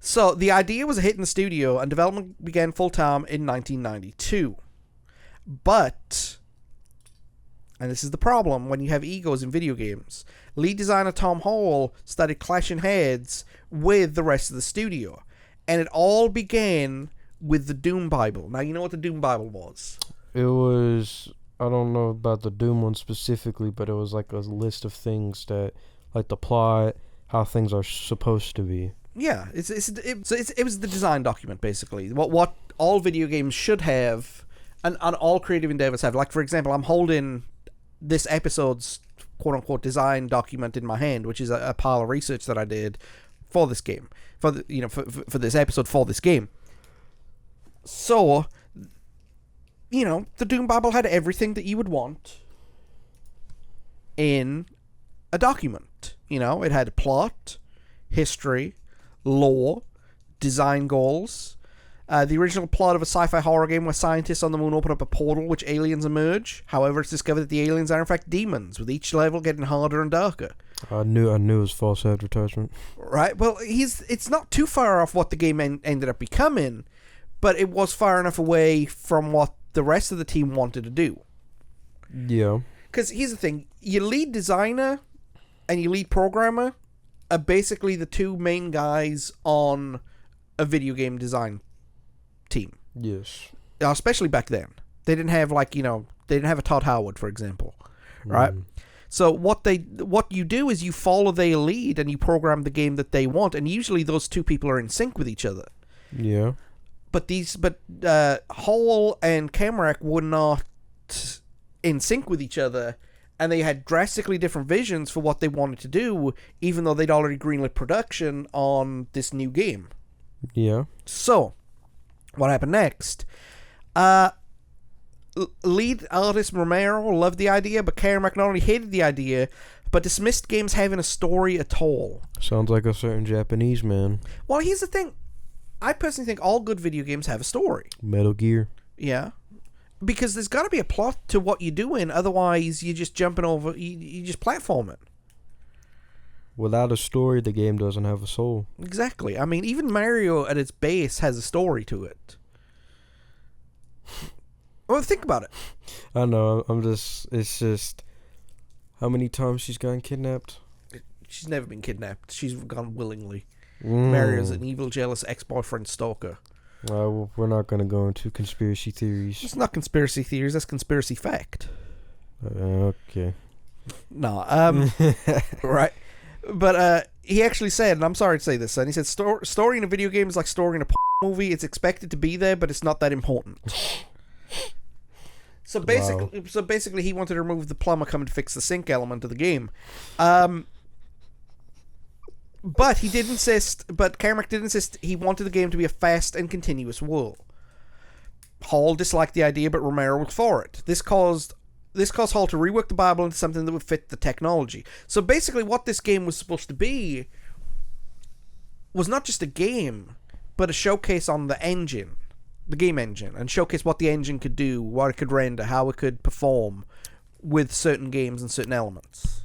So the idea was a hit in the studio, and development began full-time in 1992. But, and this is the problem when you have egos in video games, lead designer Tom Hall started clashing heads with the rest of the studio. And it all began with the Doom Bible. Now, you know what the Doom Bible was? It was, I don't know about the Doom one specifically, but it was like a list of things that, like the plot, how things are supposed to be. Yeah, it was the design document, basically. What all video games should have, and all creative endeavors have. Like, for example, I'm holding this episode's quote-unquote design document in my hand, which is a pile of research that I did for this game, for this episode for this game. So, the Doom Bible had everything that you would want in a document. It had plot, history, lore, design goals. The original plot of a sci-fi horror game where scientists on the moon open up a portal which aliens emerge. However, it's discovered that the aliens are in fact demons, with each level getting harder and darker. I knew it was false advertisement. Right. Well, it's not too far off what the game ended up becoming, but it was far enough away from what the rest of the team wanted to do. Yeah. Because here's the thing. Your lead designer and your lead programmer are basically the two main guys on a video game design team. Yes. Especially back then. They didn't have they didn't have a Todd Howard, for example. Right? So what you do is you follow their lead and you program the game that they want, and usually those two people are in sync with each other. Yeah. But Hall and Kamrak were not in sync with each other, and they had drastically different visions for what they wanted to do, even though they'd already greenlit production on this new game. Yeah. So, what happened next? Lead artist Romero loved the idea, but Kamrak not only hated the idea, but dismissed games having a story at all. Sounds like a certain Japanese man. Well, here's the thing. I personally think all good video games have a story. Metal Gear. Yeah. Because there's got to be a plot to what you're doing, otherwise you're just jumping over, you just platform it. Without a story, the game doesn't have a soul. Exactly. I mean, even Mario at its base has a story to it. Well, think about it. I know, it's just, how many times she's gotten kidnapped? She's never been kidnapped. She's gone willingly. Mario's an evil, jealous ex-boyfriend stalker. Well, we're not going to go into conspiracy theories. It's not conspiracy theories, that's conspiracy fact. Okay. No, right. But he actually said, and I'm sorry to say this, son, he said, story in a video game is like story in a movie. It's expected to be there, but it's not that important. So basically, he wanted to remove the plumber coming to fix the sink element of the game. But he did insist, Kamrak did insist he wanted the game to be a fast and continuous whirl. Hall disliked the idea, but Romero was for it. This caused Hall to rework the Bible into something that would fit the technology. So basically what this game was supposed to be was not just a game, but a showcase on the engine, the game engine, and showcase what the engine could do, what it could render, how it could perform with certain games and certain elements.